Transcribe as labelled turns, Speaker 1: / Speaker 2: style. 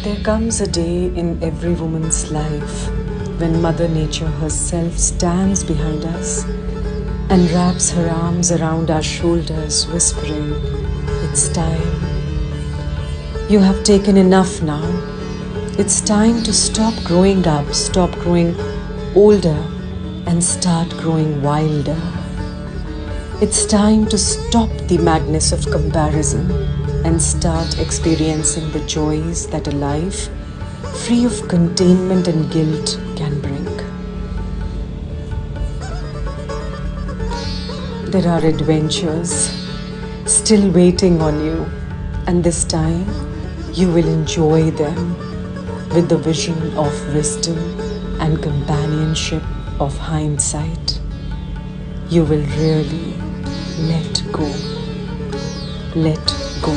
Speaker 1: There comes a day in every woman's life when Mother Nature herself stands behind us and wraps her arms around our shoulders, whispering, "It's time. You have taken enough now. It's time to stop growing up, stop growing older, and start growing wilder. It's time to stop the madness of comparison and start experiencing the joys that a life free of containment and guilt can bring." There are adventures still waiting on you, and this time you will enjoy them with the vision of wisdom and companionship of hindsight. You will really let go. Let go.